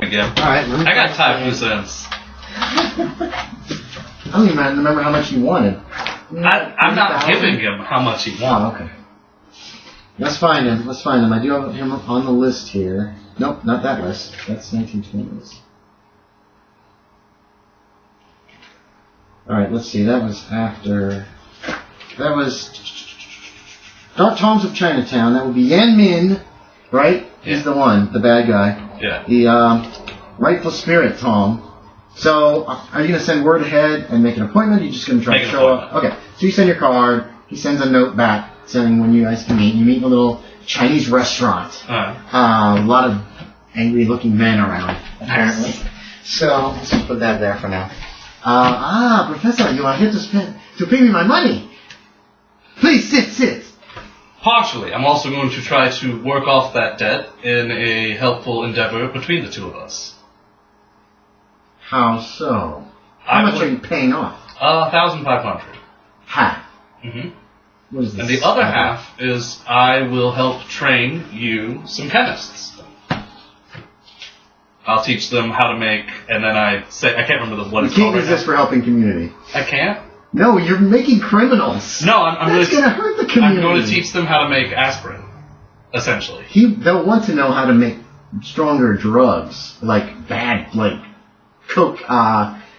again. Alright, I got time for sense. I don't even remember how much he wanted. I'm not giving him how much he wants. Oh, okay. Let's find him. I do have him on the list here. Nope, not that list. That's 1920s. Alright, let's see. That was after... That was... Dark Toms of Chinatown. That would be Yan Min, right? Yeah. He's the one, the bad guy. Yeah. The Rightful Spirit Tom. So, are you going to send word ahead and make an appointment? Or are you just going to try to show up? Okay. So you send your card. He sends a note back saying when you guys can meet. You meet in a little Chinese restaurant. A lot of angry-looking men around, apparently. So, let's just put that there for now. Professor, you are here to pay me my money. Please sit. Partially. I'm also going to try to work off that debt in a helpful endeavor between the two of us. How so? How much are you paying off? 1,500. Half. Mm-hmm. What is this? And the other half is I will help train you some chemists. I'll teach them how to make, and then I can't remember what it's called. You can't use this for helping community. I can't? No, you're making criminals. No, That's going to hurt the community. I'm going to teach them how to make aspirin, essentially. They'll want to know how to make stronger drugs, like coke,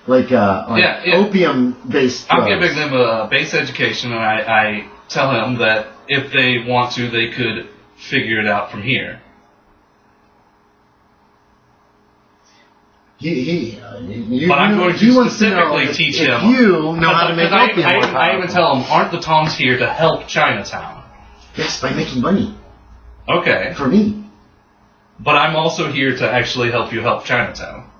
opium-based drugs. I'm giving them a base education, and I tell them that if they want to, they could figure it out from here. But I'm going to specifically teach him. If you know how to make opium. I even tell him, aren't the Toms here to help Chinatown? Yes, by making money. Okay. For me. But I'm also here to actually help you help Chinatown.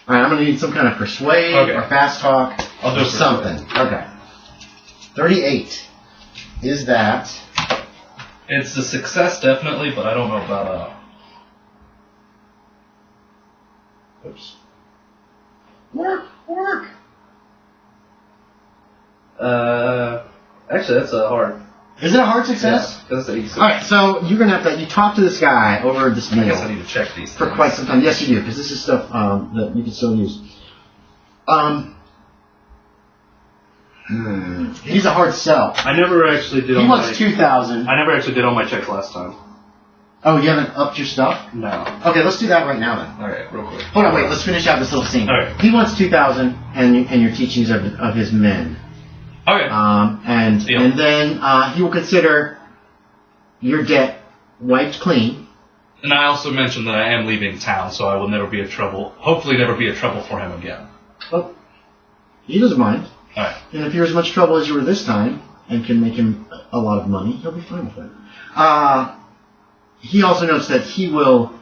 Alright, I'm going to need some kind of persuade or fast talk or something. Okay. 38. Is that... It's a success, definitely, but I don't know about... Oops. Work. Actually, that's a hard... Is it a hard success? Yeah, that's easy. Alright, so you're going to have to... You talk to this guy over this meal. I guess I need to check these for quite some time. Yes, you do, because this is stuff that you can still use. He's a hard sell. I never actually did. He wants 2,000. I never actually did all my checks last time. Oh, you haven't upped your stuff? No. Okay, let's do that right now then. Alright, real quick. Hold on, wait. Let's finish out this little scene. Alright. He wants 2,000, and your teachings of his men. Okay. And then he will consider your debt wiped clean. And I also mentioned that I am leaving town, so I will never be a trouble. Hopefully, never be a trouble for him again. Well, he doesn't mind. Alright. And if you're as much trouble as you were this time, and can make him a lot of money, he'll be fine with that. He also notes that he will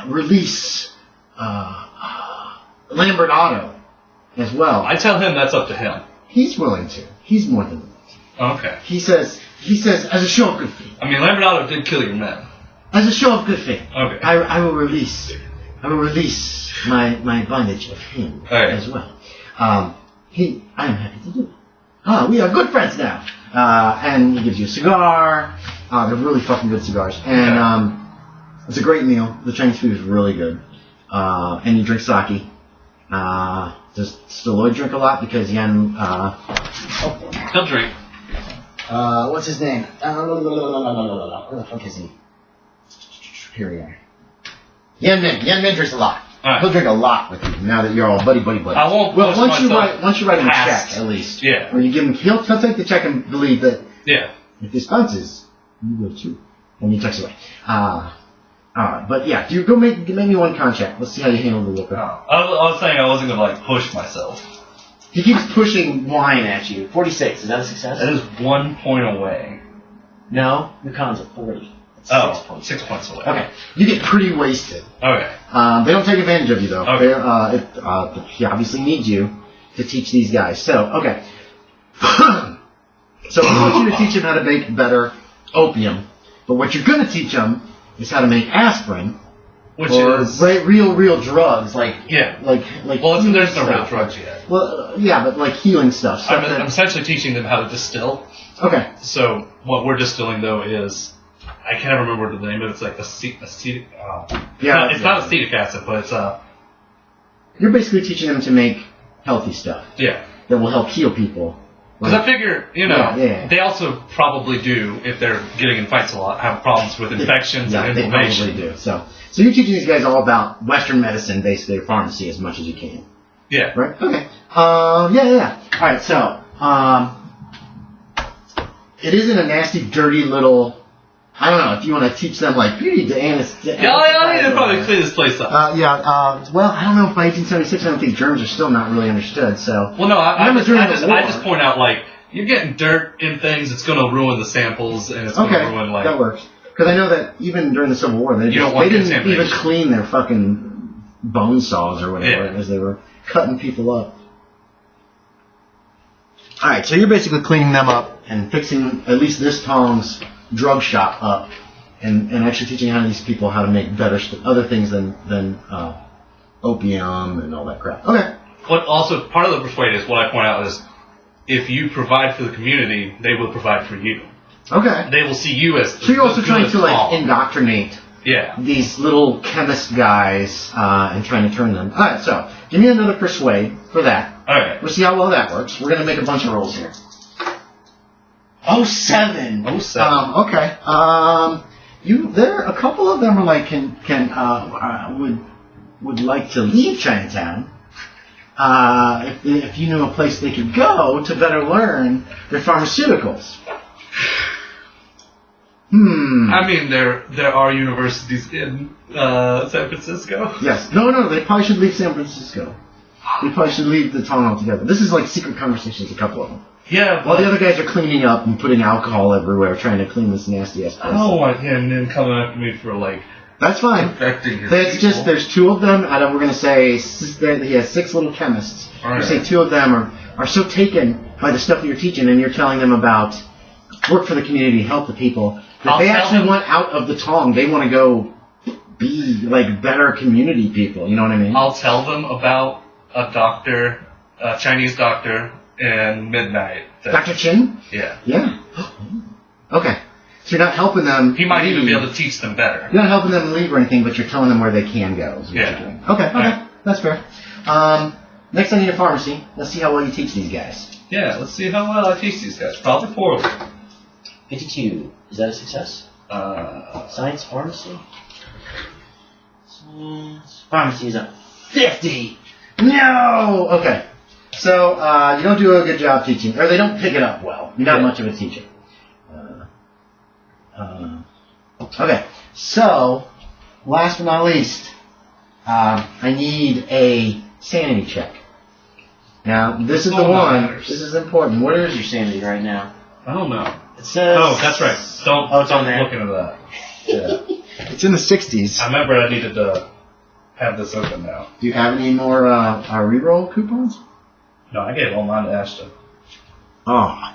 release Lambert Otto as well. I tell him that's up to him. He's willing to. He's more than willing to. Okay. He says, as a show of good faith. I mean, Lambert Otto did kill your men. As a show of good faith. Okay. I will release my bondage of him as well. I am happy to do it. We are good friends now. And he gives you a cigar. They're really fucking good cigars. And it's a great meal. The Chinese food is really good. And you drink sake. Does Stalloid drink a lot? Because Yan... He'll drink. What's his name? Where the fuck is he? Here we are. Yan Min drinks a lot. Right. He'll drink a lot with you now that you're all buddy. I won't. Well, once you write him a check, at least. Yeah. When you give him, he'll take the check and believe that. Yeah. If this bounces, you will too. And he checks away. But yeah, you go make me one contract. Let's see how you handle the liquor. I was saying I wasn't gonna push myself. He keeps pushing wine at you. 46. Is that a success? That is 1 point away. No, the con's at 40. 6 points away. Okay. You get pretty wasted. Okay. They don't take advantage of you, though. Okay. He obviously needs you to teach these guys. So, okay. So, I want you to teach him how to make better opium. But what you're going to teach him is how to make aspirin. Which is real drugs, like Well, there's no real drugs yet. Well, yeah, but like healing stuff. I'm essentially teaching them how to distill. Okay. So what we're distilling though is I can't remember the name, but it's like acetic. Yeah, it's not acetic acid, but it's You're basically teaching them to make healthy stuff. Yeah. That will help heal people. Because I figure, they also probably do, if they're getting in fights a lot, have problems with infections and inflammation. They probably do. So you're teaching these guys all about Western medicine, basically, or pharmacy, as much as you can. Yeah. Right? Okay. Yeah. All right, so it isn't a nasty, dirty little... I don't know if you want to teach them, like, you need to anesthetize. Yeah, I need to probably clean this place up. Well, I don't know if by 1876, I don't think germs are still not really understood, so... Well, no, I just point out, like, you're getting dirt in things, it's going to ruin the samples, and it's going to ruin, like... that works. Because I know that even during the Civil War, they didn't even clean their fucking bone saws or whatever, as they were cutting people up. Alright, so you're basically cleaning them up and fixing at least this Tom's drug shop up, and actually teaching these people how to make better other things than opium and all that crap. Okay. What also part of the persuade is what I point out is if you provide for the community, they will provide for you. Okay. They will see you as. So you're also trying to like indoctrinate. Yeah. These little chemist guys and trying to turn them. All right. So give me another persuade for that. All right. We'll see how well that works. We're gonna make a bunch of rolls here. 07. Okay. There a couple of them are like would like to leave Chinatown. If you knew a place they could go to better learn their pharmaceuticals. I mean, there are universities in San Francisco. Yes. No. They probably should leave San Francisco. They probably should leave the town altogether. This is like secret conversations. A couple of them. Yeah, while the other guys are cleaning up and putting alcohol everywhere, trying to clean this nasty ass place. I don't want him coming after me for like. That's fine. Infecting his people. There's two of them, and we're gonna say he has 6 little chemists. Right. We say 2 of them are so taken by the stuff that you're teaching, and you're telling them about work for the community, help the people, that they actually want out of the Tong. They want to go be like better community people. You know what I mean? I'll tell them about a doctor, a Chinese doctor. And midnight. Dr. Chin? Yeah. Yeah. Okay. So you're not helping them. He might even be able to teach them better. You're not helping them leave or anything, but you're telling them where they can go. Is what you're doing. Okay. Right. That's fair. Next, I need a pharmacy. Let's see how well you teach these guys. Yeah, let's see how well I teach these guys. Probably poorly. 52. Is that a success? Science pharmacy? Science pharmacy is a 50! No! Okay. So, you don't do a good job teaching, or they don't pick it up well. You're not much of a teacher. Okay, so, last but not least, I need a sanity check. Now, this is the one. Matters. This is important. Where is your sanity right now? I don't know. It says... Oh, that's right. It's on there. Look into that. Yeah. It's in the 60s. I remember I needed to have this open now. Do you have any more reroll coupons? No, I gave all mine to Ashton. Oh,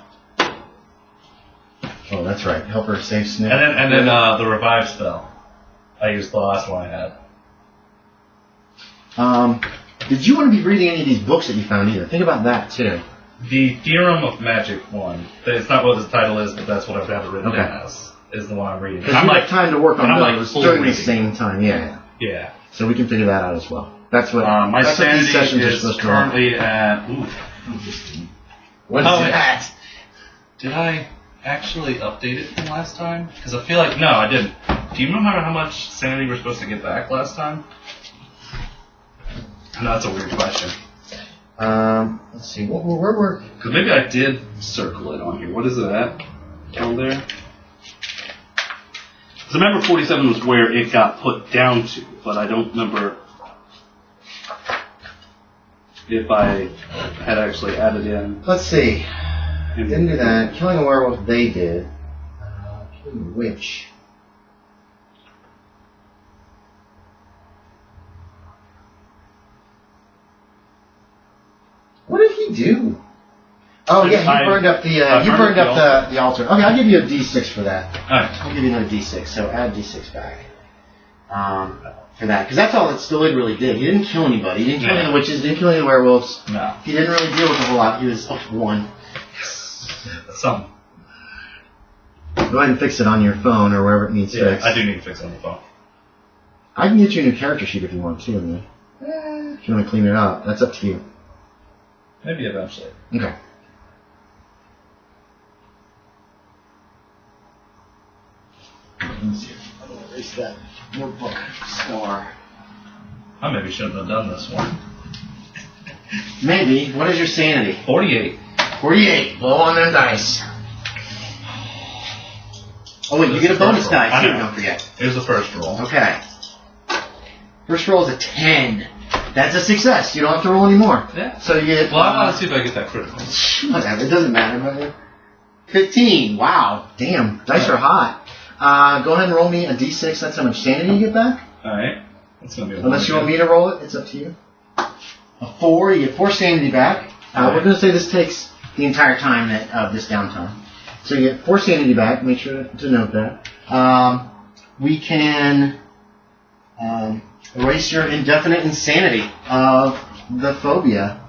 that's right. Help her save Snip. And then the revive spell. I used the last one I had. Did you want to be reading any of these books that you found either? Think about that too. The Theorem of Magic one. It's not what the title is, but that's what I've got it written down as. Is the one I'm reading. Because you have time to work on those during the same time. Yeah. So we can figure that out as well. That's what my that's sanity what these sessions are supposed currently at. What is that? Did I actually update it from last time? Because I feel like no, I didn't. Do you remember how much sanity we're supposed to get back last time? No, that's a weird question. Let's see. Where were? Because maybe I did circle it on here. What is it at? Down there. Because I remember 47 was where it got put down to, but I don't remember if I had actually added in. Let's see. Didn't do that. Killing a werewolf, they did. Killing a witch. What did he do? Oh yeah, he burned up the altar. Okay, I'll give you a D6 for that. Alright. I'll give you another D6. So add D6 back. For that, because that's all that Stalloid really did. He didn't kill anybody. He didn't kill any witches. Didn't kill any werewolves. No. He didn't really deal with a whole lot. He was 1. Some. Go ahead and fix it on your phone or wherever it needs fixed. I do need to fix it on the phone. I can get you a new character sheet if you want to, man. If you want to clean it up, that's up to you. Maybe eventually. Okay. Let's see. I'm going to erase that workbook score. I maybe shouldn't have done this one. Maybe. What is your sanity? 48. 48. Blow on them dice. Oh wait, you get a bonus dice too, don't forget. Here's the first roll. Okay. First roll is a 10. That's a success. You don't have to roll anymore. Yeah. So you get... Well, I want to see if I get that critical. Whatever, it doesn't matter, brother. 15. Wow. Damn. Dice are hot. Go ahead and roll me a d6. That's how much sanity you get back. Alright. That's going to be a Unless you want me to roll it, it's up to you. A 4. You get 4 sanity back. We're going to say this takes the entire time of this downtime. So you get 4 sanity back. Make sure to note that. We can erase your indefinite insanity of the phobia.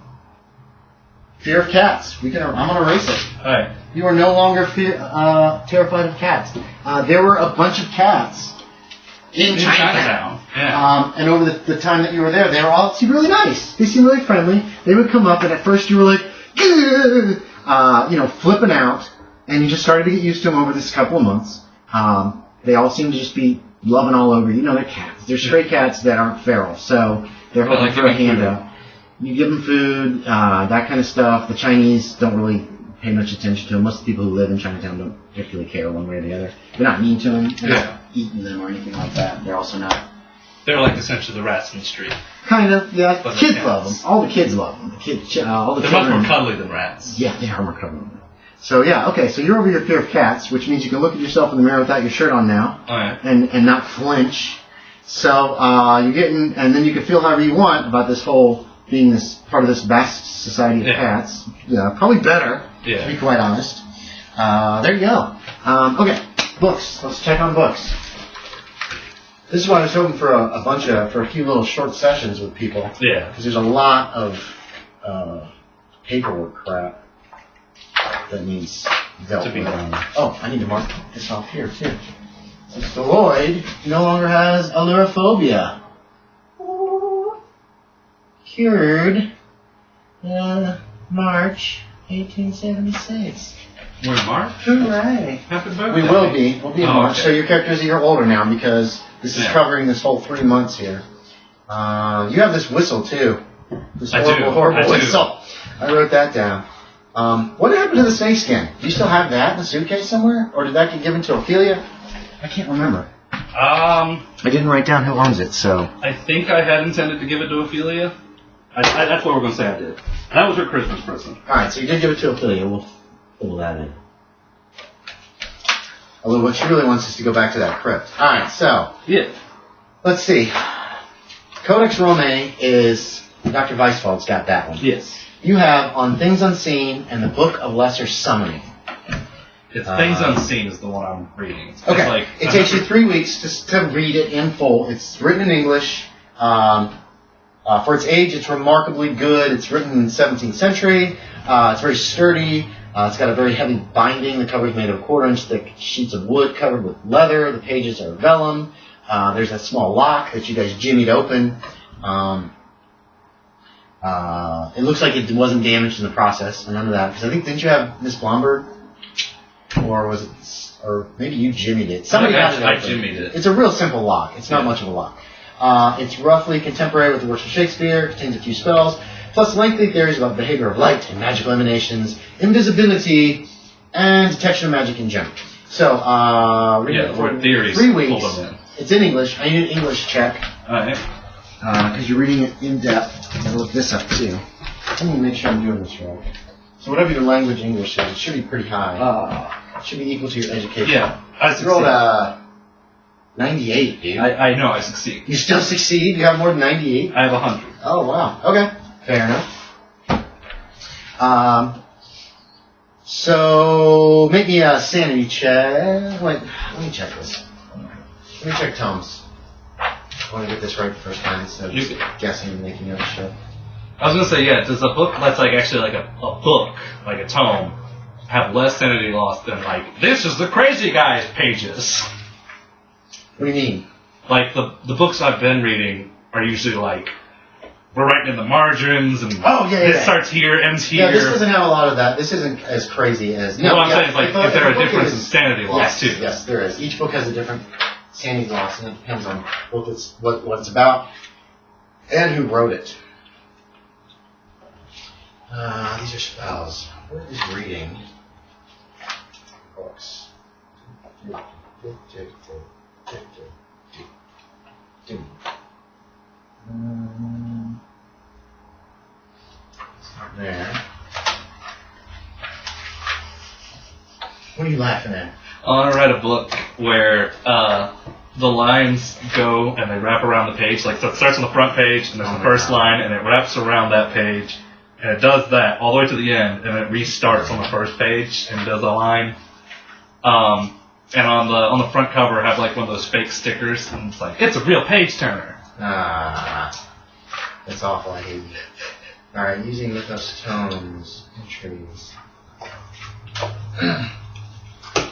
Fear of cats. I'm going to erase it. Alright. You are no longer terrified of cats. There were a bunch of cats in Chinatown. Yeah. And over the time that you were there, they were all seemed really nice. They seemed really friendly. They would come up, and at first you were like, flipping out, and you just started to get used to them over this couple of months. They all seem to just be loving all over you. They're cats. They're stray cats that aren't feral, so they're hoping for a handout. You give them food, that kind of stuff. The Chinese don't really pay much attention to them. Most of the people who live in Chinatown don't particularly care one way or the other. They're not mean to them. They're not eating them or anything like that. They're also not... They're like essentially the rats in the street. Kind of, yeah. But Kids love them. All the kids love them. All the They're children... much more cuddly than rats. Yeah, they are more cuddly. So yeah, okay, so you're over your fear of cats, which means you can look at yourself in the mirror without your shirt on now. Alright. And not flinch. So you're getting... And then you can feel however you want about this whole... being this part of this vast society of cats. Yeah, probably better, to be quite honest. There you go. Okay, books. Let's check on books. This is why I was hoping for a few little short sessions with people. Yeah. Because there's a lot of paperwork crap that needs dealt with. Oh, I need to mark this off here too. So Stalloid no longer has allurophobia. Cured March 1876. We're in March? Hooray. Happy birthday. We will be. We'll be in March. Okay. So your character's a year older now because this is covering this whole 3 months here. You have this whistle too. This horrible whistle. I wrote that down. What happened to the snake skin? Do you still have that in the suitcase somewhere? Or did that get given to Ophelia? I can't remember. I didn't write down who owns it, so... I think I had intended to give it to Ophelia. That's what we're going to say I did. That was her Christmas present. Alright, so you did give it to Ophelia. We'll fill that in. Although what she really wants is to go back to that crypt. Alright, so... Yeah. Let's see. Codex Romae is... Dr. Weiswald's got that one. Yes. You have On Things Unseen and the Book of Lesser Summoning. It's Things Unseen is the one I'm reading. Okay. It takes you 3 weeks to read it in full. It's written in English. For its age, it's remarkably good. It's written in the 17th century. It's very sturdy. It's got a very heavy binding. The cover is made of 1/4 inch thick sheets of wood covered with leather. The pages are vellum. There's a small lock that you guys jimmied open. It looks like it wasn't damaged in the process, and none of that. Because I think, didn't you have Miss Blomberg? Or was it... Or maybe you jimmied it. Somebody had it open. I jimmied it. It's a real simple lock. It's not much of a lock. It's roughly contemporary with the works of Shakespeare, contains a few spells, plus lengthy theories about the behavior of light and magical emanations, invisibility, and detection of magic in general. So, read it for theories 3 weeks. It's in English. I need an English check. Alright. Because you're reading it in depth. I'm going to look this up too. Let me make sure I'm doing this right. So whatever your language English is, it should be pretty high. It should be equal to your education. Yeah. I rolled a 98, dude. I know I succeed. You still succeed? You have more than 98? I have 100. Oh, wow. Okay. Fair enough. So, make me a sanity check. Wait, let me check this. Let me check Tom's. I want to get this right the first time instead of just guessing and making up shit. I was going to say, does a book that's like actually like a book, like a tome, have less sanity loss than like this is the crazy guy's pages. What do you mean? Like the books I've been reading are usually like we're writing in the margins and this starts here, ends here. Yeah, this doesn't have a lot of that. This isn't as crazy as... No, what I'm saying is like is there a difference in sanity loss too? Yes, there is. Each book has a different sanity loss, and it depends on what it's about and who wrote it. These are spells. What is reading? Books. It's not there. What are you laughing at? I want to write a book where the lines go and they wrap around the page. Like, so it starts on the front page, and there's the first line, and it wraps around that page, and it does that all the way to the end, and it restarts on the first page and does a line. And on the front cover, have like one of those fake stickers, and it's like it's a real page turner. That's awful. I hate you. All right, using mythos tomes, entries.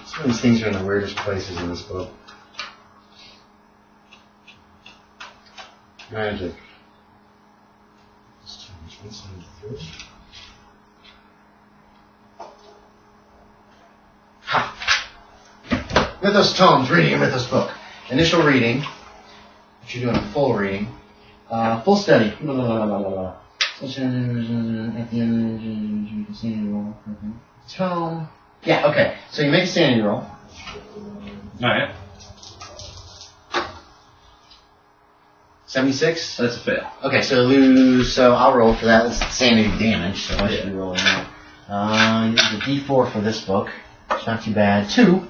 Some of these things are in the weirdest places in this book. Magic. Ha! Mythos tomes, reading a mythos book. Initial reading. If you're doing a full reading. Full study. At the end, you can see roll. Tome. Yeah, okay. So you make a sanity roll. Alright. 76? That's a fail. Okay, so I'll roll for that. That's sanity damage, so I should be rolling that. The D4 for this book. It's not too bad. 2.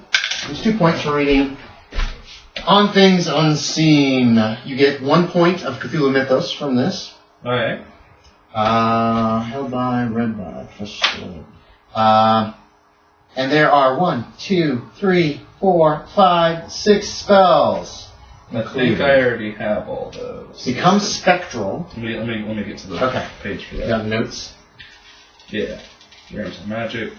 There's 2 points for reading. On Things Unseen. You get 1 point of Cthulhu Mythos from this. Alright. Held by, read by, trusted. And there are 1, 2, 3, 4, 5, 6 spells. I think I already have all those. Become spectral. Let me get to the page for that. You got notes? Yeah. Here's some magic.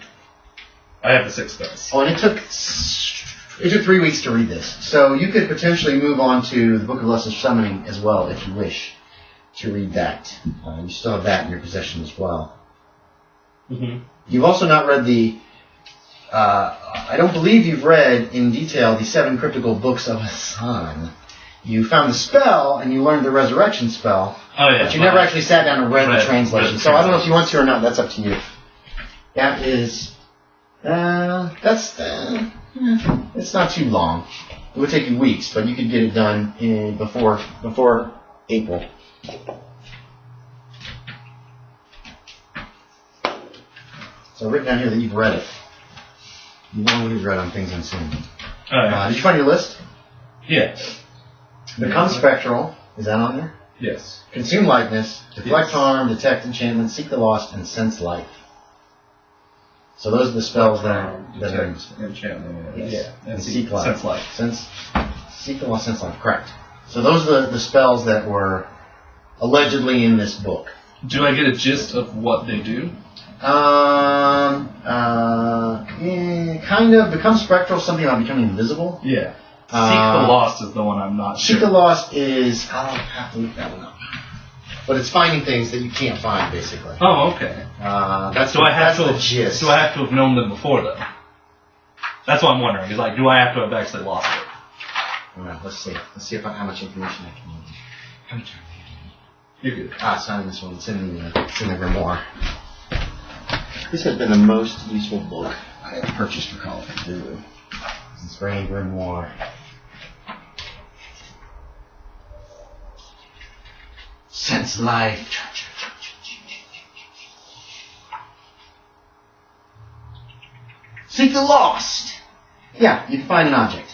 I have the 6 spells. Oh, and it took 3 weeks to read this. So you could potentially move on to the Book of Lesser Summoning as well, if you wish to read that. You still have that in your possession as well. Mm-hmm. You've also not read the... I don't believe you've read in detail the 7 cryptical books of the sun. You found the spell, and you learned the resurrection spell. Oh, yeah. But you never actually sat down and read the translation. So I don't know if you want to or not. That's up to you. That is... it's not too long. It would take you weeks, but you could get it done before April. So I've written down here that you've read it. You've only read On Things Unseen. Did you find your list? Yeah. Become spectral. Is that on there? Yes. Consume likeness. Deflect harm. Detect enchantment. Seek the lost. And sense life. So those are the spells that are enchantment. Yes. Yeah. And seek life. Sense life. Seek the lost. Sense life. Correct. So those are the spells that were allegedly in this book. Do I get a gist of what they do? Kind of. Become spectral, something about becoming invisible. Yeah. Seek the Lost is the one I'm not sure. Seek the Lost is... I'll have to look that one up. But it's finding things that you can't find, basically. Oh, okay. That's the gist. Do I have to have known them before, though? That's what I'm wondering. Is like, do I have to have actually lost it? All right, let's see. Let's see how much information I can use. How many turns do you need? You're good. It's not in this one. It's in the grimoire. This has been the most useful book I have purchased for Call of Cthulhu. It's very grimoire. Sense life. Seek the lost. Yeah, you can find an object.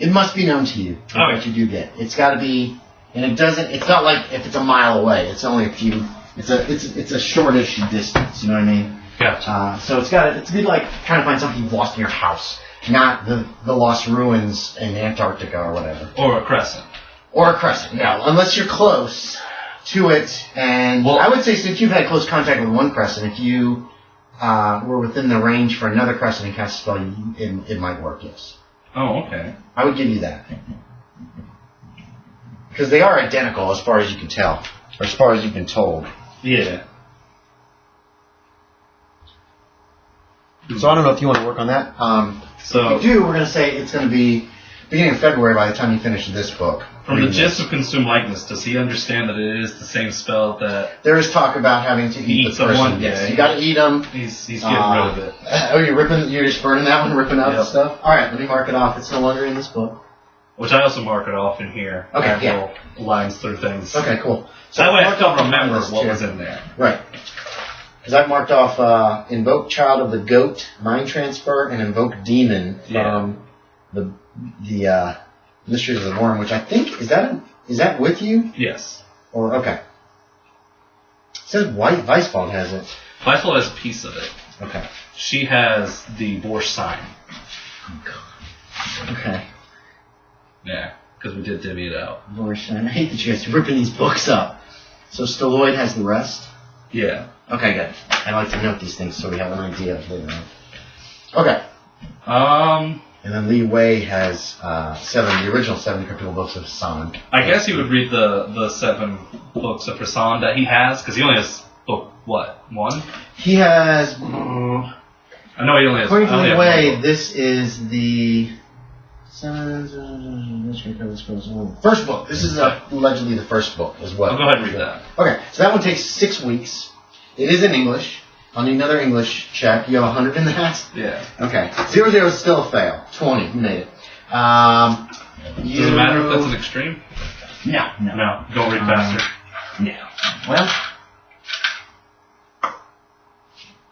It must be known to you what you do get. It's got to be, and it doesn't. It's not like if it's a mile away. It's only a few. It's a shortish distance. You know what I mean? Yeah. So it's be like trying to find something you've lost in your house, not the lost ruins in Antarctica or whatever. Or a crescent. Or a crescent. Yeah, unless you're close. to it, and I would say since you've had close contact with one crescent, if you were within the range for another crescent and cast a spell, it might work, yes. Oh, okay. I would give you that. Because they are identical as far as you can tell, or as far as you've been told. Yeah. So I don't know if you want to work on that. So if you do, we're going to say it's going to be beginning of February by the time you finish this book. From the gist of Consume Likeness, does he understand that it is the same spell that... There is talk about having to eat the person. Someone, yes, you got to eat them. He's getting rid of it. Oh, you're just burning that one, ripping out the stuff? Alright, let me mark it off. It's no longer in this book. Which I also mark it off in here. Okay, lines through things. Okay, cool. So that way I can remember what was in there. Right. Because I've marked off Invoke Child of the Goat, Mind Transfer, and Invoke Demon from the Mysteries of the Worm, which I think, is that with you? Yes. Or, okay. It says Weiswald has it. Weiswald has a piece of it. Okay. She has the Borsch sign. Oh, God. Okay. Yeah, because we did divvy it out. Borsch sign. I hate that you guys are ripping these books up. So Stalloid has the rest? Yeah. Okay, good. I like to note these things so we have an idea of later on. Okay. And then Li Wei has the original 7 cryptical books of Hassan. I guess you would read the 7 books of Hassan that he has, because he only has book, what, 1? He has... I know he only has... According to Li Wei, this is the... First book. This is allegedly the first book as well. I'll go ahead and read that. Okay, so that one takes 6 weeks. It is in English. I'll need another English check. You have 100 in that? Yeah. Okay. 0 is still a fail. 20. You made it. Does it matter if that's an extreme? No. No. Don't read faster. No. Well,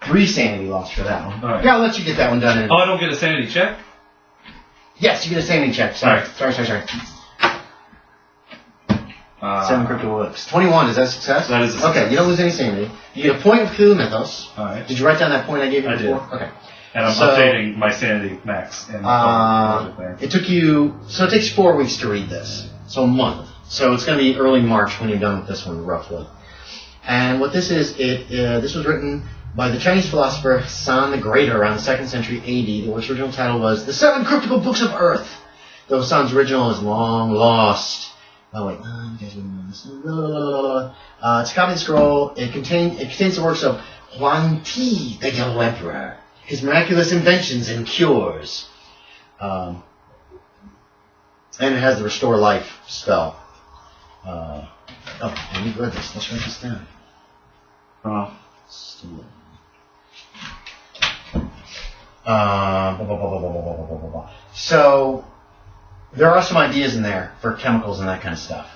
3 sanity lost for that one. Right. Yeah, I'll let you get that one done. Oh, I don't get a sanity check? Yes, you get a sanity check. Sorry. 7 cryptical books. 21, is that a success? That is a success. Okay, you don't lose any sanity. You get a point of Cthulhu Mythos. Alright. Did you write down that point I gave you I before? did. Okay. And I'm updating my sanity max. It took you... So it takes 4 weeks to read this. So a month. So it's going to be early March when you're done with this one, roughly. And what this is, this was written by the Chinese philosopher Hassan the Greater around the 2nd century AD, which original title was The 7 Cryptical Books of Earth. Though Hassan's original is long lost. Oh wait, you guys wouldn't know this. It's a copy of the scroll. It contains the works of Huang Ti, the Yellow Emperor, his miraculous inventions and cures. And it has the Restore Life spell. And you read this. Let's write this down. So there are some ideas in there for chemicals and that kind of stuff,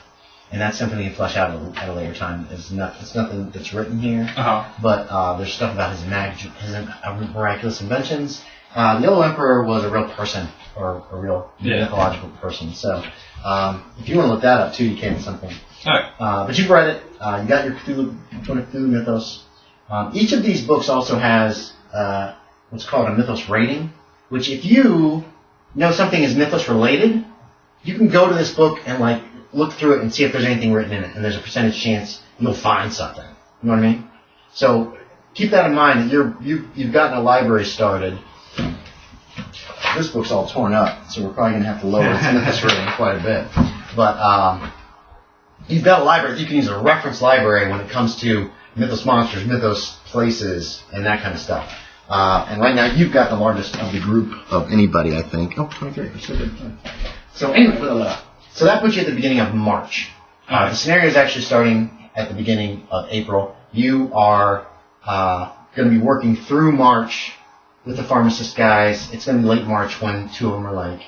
and that's something we can flesh out at a later time. It's nothing that's written here, but there's stuff about his miraculous inventions. The Yellow Emperor was a real person, or a real mythological person. So if you want to look that up too, you can at some point. All right. But you've read it. You got your Cthulhu Mythos. Each of these books also has what's called a Mythos rating, which if you know something is Mythos related, you can go to this book and look through it and see if there's anything written in it, and there's a percentage chance you'll find something. You know what I mean? So keep that in mind. That you've gotten a library started. This book's all torn up, so we're probably going to have to lower its Mythos rating quite a bit. But you've got a library. You can use a reference library when it comes to Mythos monsters, Mythos places, and that kind of stuff. And right now, you've got the largest of the group of anybody, I think. Oh, 23. So good. So anyway, so that puts you at the beginning of March. The scenario is actually starting at the beginning of April. You are going to be working through March with the pharmacist guys. It's going to be late March when 2 of them are like,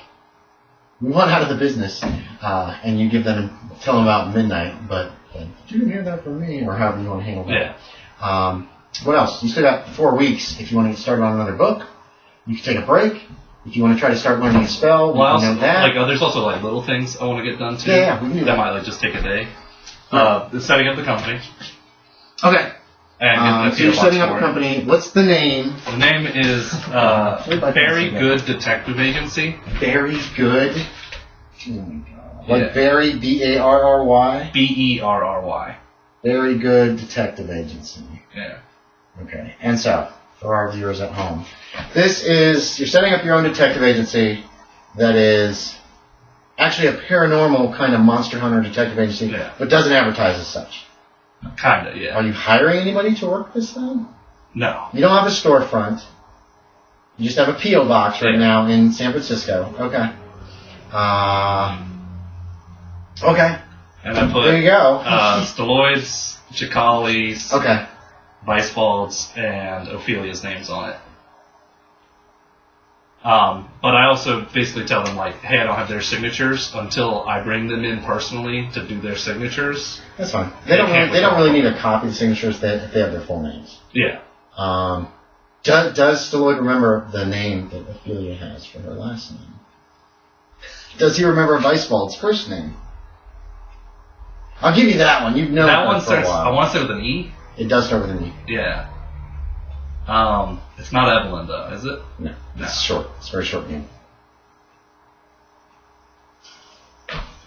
we want out of the business. And you tell them about midnight, but you didn't hear that from me, or however you want to handle that. Yeah. What else? You still got 4 weeks if you want to get started on another book. You can take a break. If you want to try to start learning a spell, you can know that. There's also little things I want to get done too. Yeah, we can do that. Might just take a day. The setting up the company. Okay. And so you're setting up a company. What's the name? The name is Very Good Detective Agency. Very Good. Like Barry, B-A-R-R-Y? B-E-R-R-Y. Very good detective agency. Yeah. Okay. And so, for our viewers at home, this is, you're setting up your own detective agency that is actually a paranormal kind of monster hunter detective agency, but doesn't advertise as such. Kinda, yeah. Are you hiring anybody to work this thing? No. You don't have a storefront. You just have a P.O. box right now in San Francisco. Okay. Okay. And I put there you go. Stalloid's, Chicali's, okay. Weiswald's, and Ophelia's names on it. But I also basically tell them, like, hey, I don't have their signatures until I bring them in personally to do their signatures. That's fine. They don't really need a copy of the signatures if they have their full names. Yeah. Does Stalloid remember the name that Ophelia has for her last name? Does he remember Weiswald's first name? I'll give you that one. You've known that one for a starts. while. I want to say with an E. It does start with an E. Yeah. It's not Evelyn though, is it? No. It's short. It's a very short name.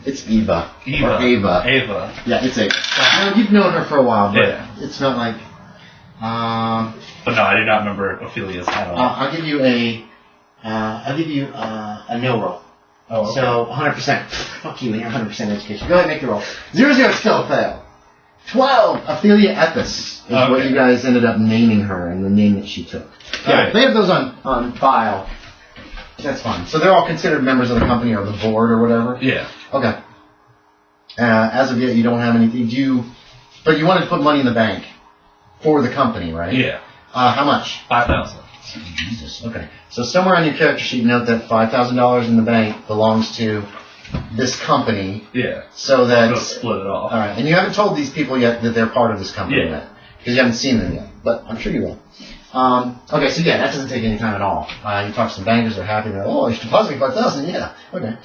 It's Eva. Eva. Or Ava. Ava. Yeah, it's Ava. No, you've known her for a while, but it's not like. But no, I do not remember Ophelia's at all. I'll give you a no roll. Oh, okay. So 100%. Fuck you, you're 100% education. Go ahead and make the roll. 0-0 still fail. 12. Ophelia Epis is what you guys ended up naming her and the name that she took. Yeah, they have those on file. That's fine. So they're all considered members of the company or the board or whatever? Yeah. Okay. As of yet, you don't have anything. But you wanted to put money in the bank for the company, right? Yeah. How much? 5,000. Jesus. Okay. So somewhere on your character sheet, note that $5,000 in the bank belongs to this company. Yeah. So that they'll split it off. All right. And you haven't told these people yet that they're part of this company yet, because you haven't seen them yet. But I'm sure you will. Okay. So yeah, that doesn't take any time at all. You talk to some bankers; they're happy. They're oh, you deposited $5,000. Yeah. Okay.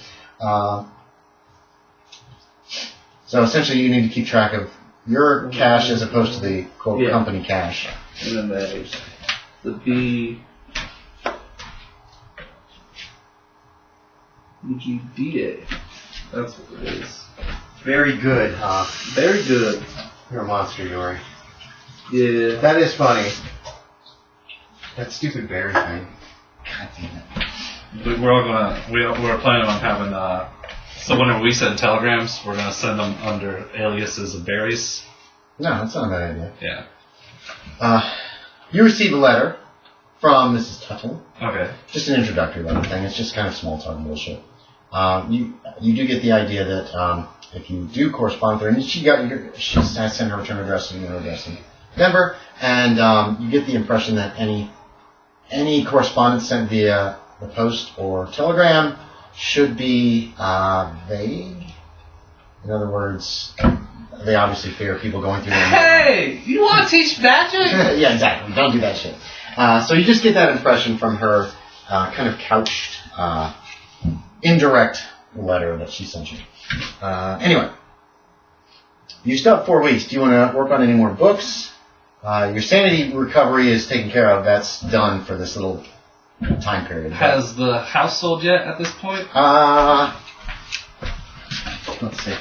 So essentially, you need to keep track of your cash as opposed to the company cash. And then there's the BGDA. That's what it is. Very good, huh? Very good. You're a monster, Yorie. Yeah. That is funny. That stupid bear thing. God damn it. We're planning on having, so whenever we send telegrams, we're going to send them under aliases of berries. No, that's not a bad idea. Yeah. You receive a letter from Mrs. Tuttle. Okay. Just an introductory letter thing. It's just kind of small talk bullshit. You do get the idea that if you do correspond with her, and I sent her return address and your address in Denver, and you get the impression that any correspondence sent via the post or telegram should be vague. In other words, they obviously fear people going through their Hey! You want to teach magic? Yeah, exactly. Don't do that shit. So you just get that impression from her kind of couched, indirect letter that she sent you. Anyway, you still have 4 weeks. Do you want to work on any more books? Your sanity recovery is taken care of. That's done for this little time period. Has the house sold yet at this point? Let's see.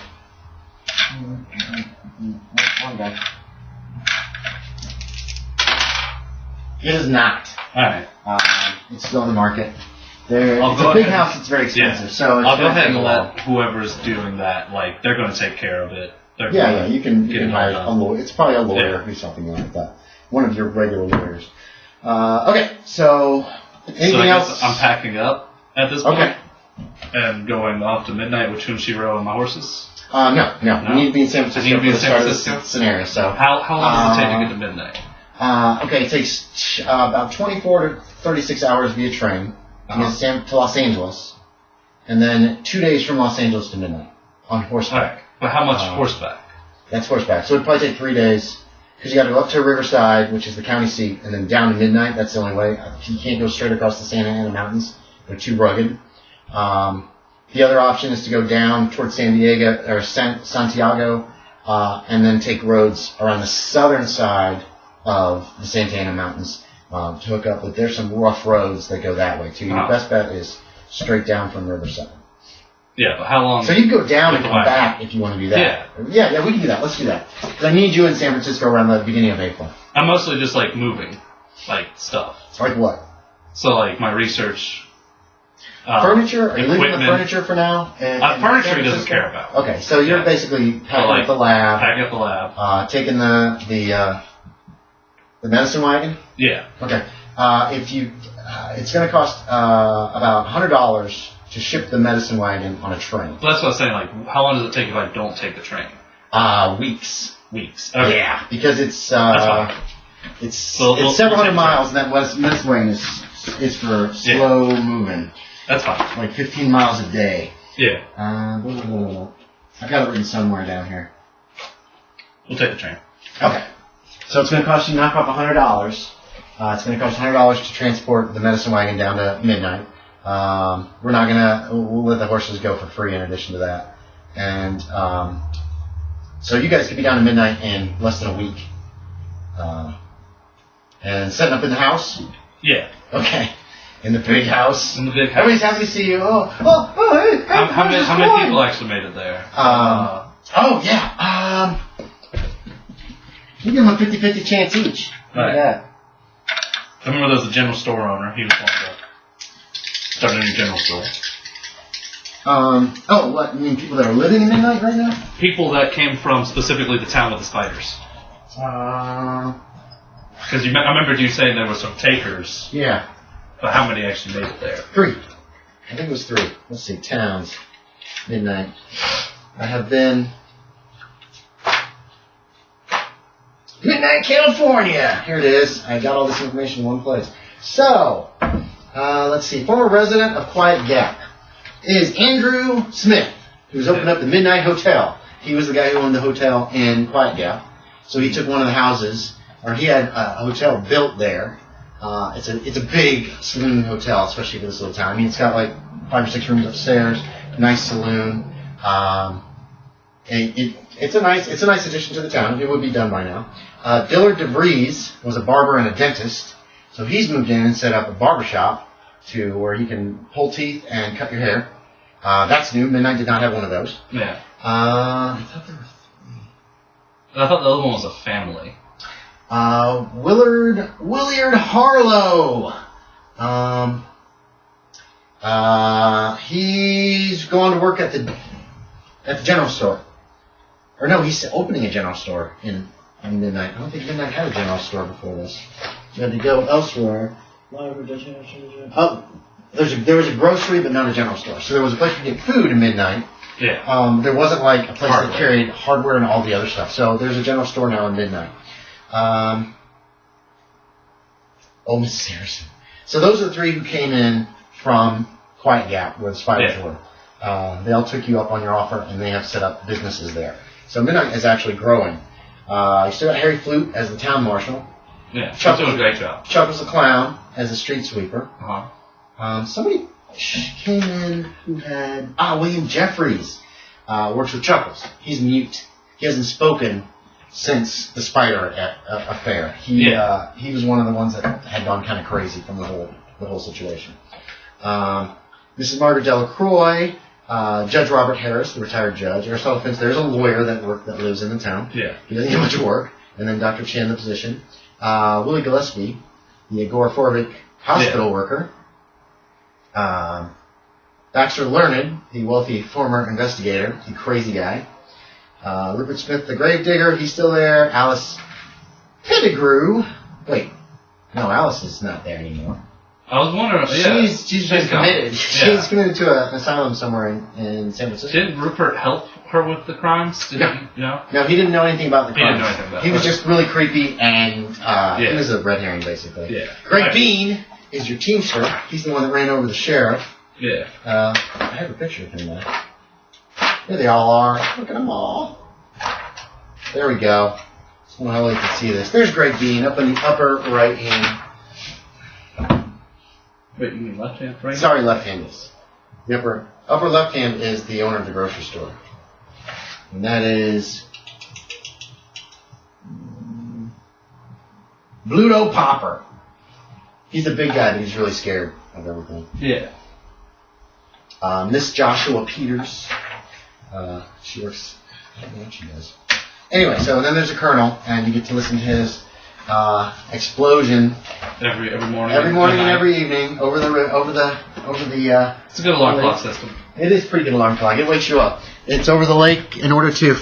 One guy. It is not. Alright. It's still on the market. It's a big house. It's very expensive. So I'll go ahead and let whoever's doing that, like, they're going to take care of it. You can hire a lawyer. It's probably a lawyer or something like that. One of your regular lawyers. Okay, so anything else? Guess I'm packing up at this point. Okay. And going off to midnight with Chunshiro and my horses? No. You need to be in San Francisco for the start of this scenario. So how long does it take to get to midnight? Okay, it takes about 24 to 36 hours via train to Los Angeles, and then 2 days from Los Angeles to midnight on horseback. Right. But how much horseback? That's horseback. So it'd probably take 3 days, because you got to go up to Riverside, which is the county seat, and then down to midnight. That's the only way. You can't go straight across the Santa Ana Mountains. They're too rugged. The other option is to go down towards San Diego or Santiago, and then take roads around the southern side of the Santa Ana Mountains to hook up. But there's some rough roads that go that way too. Your best bet is straight down from Riverside. Yeah, but how long? So you can go down and come back if you want to do that. Yeah, we can do that. Let's do that. Because I need you in San Francisco around the beginning of April. I'm mostly just like moving, like stuff. Like what? So like my research. Furniture? Are you leaving the furniture for now? Furniture he doesn't care about. Okay, so you're basically packing up the lab. Packing up the lab. Taking the medicine wagon? Yeah. Okay. It's going to cost about $100 to ship the medicine wagon on a train. So that's what I was saying. Like, how long does it take if I don't take the train? Weeks. Weeks. Okay. Yeah, because it's several hundred miles, and that medicine wagon is for slow moving. That's fine. Like 15 miles a day. Yeah. I've got it written somewhere down here. We'll take the train. Okay. So it's going to cost you knock off $100. It's going to cost $100 to transport the medicine wagon down to Midnight. We'll let the horses go for free in addition to that. And so you guys could be down to Midnight in less than a week. And setting up in the house? Yeah. Okay. In the big house? In the big house. Everybody's happy to see you. Hey. How many people actually made it there? You give them a 50-50 chance each. Right. Look at that. I remember there was a general store owner. He was wanting to start a new general store. What? You mean people that are living in Midnight right now? People that came from specifically the town with the spiders. Because I remember you saying there were some takers. Yeah. But how many actually made it there? 3. I think it was 3. Let's see. Towns. Midnight. I have been... Midnight, California! Here it is. I got all this information in one place. So, let's see. Former resident of Quiet Gap is Andrew Smith, who's opened up the Midnight Hotel. He was the guy who owned the hotel in Quiet Gap. So he took one of the houses, or he had a hotel built there. It's a big saloon hotel, especially for this little town. I mean, it's got like 5 or 6 rooms upstairs, nice saloon. It's a nice addition to the town. It would be done by now. Dillard DeVries was a barber and a dentist, so he's moved in and set up a barber shop to where you can pull teeth and cut your hair. That's new. Midnight did not have one of those. Yeah. I thought there were 3. I thought the other one was a family. Willard Harlow. He's going to work at the general store. Or no, he's opening a general store in Midnight. I don't think Midnight had a general store before this. You had to go elsewhere. Oh, there was a grocery, but not a general store. So there was a place to get food in Midnight. Yeah. There wasn't like a place that carried hardware and all the other stuff. So there's a general store now in Midnight. Mrs. Harrison. So those are the 3 who came in from Quiet Gap, where the spiders were. They all took you up on your offer, and they have set up businesses there. So Midnight is actually growing. You still got Harry Flute as the town marshal. Yeah, Chuck doing a great job. Chuckles the clown as the street sweeper. Uh-huh. Somebody came in who had... William Jeffries works with Chuckles. He's mute. He hasn't spoken since the spider affair. He was one of the ones that had gone kind of crazy from the whole situation. Mrs. Margaret Delacroix, Judge Robert Harris, the retired judge. Aristotle Finch, there's a lawyer that lives in the town. Yeah. He doesn't get much work. And then Dr. Chan, the physician. Willie Gillespie, the agoraphobia hospital worker. Baxter Learned, the wealthy former investigator, the crazy guy. Rupert Smith, the gravedigger, he's still there. Alice Pettigrew. Wait. No, Alice is not there anymore. I was wondering. She's been committed. She's committed to an asylum somewhere in San Francisco. Didn't Rupert help her with the crimes? No, he didn't know anything about the crimes. He didn't know anything about it. He was just really creepy, and he was a red herring, basically. Yeah. Greg Bean is your teamster. He's the one that ran over the sheriff. Yeah. I have a picture of him there. Here they all are. Look at them all. There we go. So how you can see this. There's Greg Bean up in the upper right hand. Wait, you mean left hand? Right? Sorry, left hand is. The upper left hand is the owner of the grocery store. And that is Bluto Popper. He's a big guy, but he's really scared of everything. Yeah. Miss Joshua Peters. She works. I don't know what she does. Anyway, so then there's a colonel, and you get to listen to his explosion every morning. Every morning and every evening over the. It's a good alarm clock system. It is pretty good alarm clock. It wakes you up. It's over the lake in order to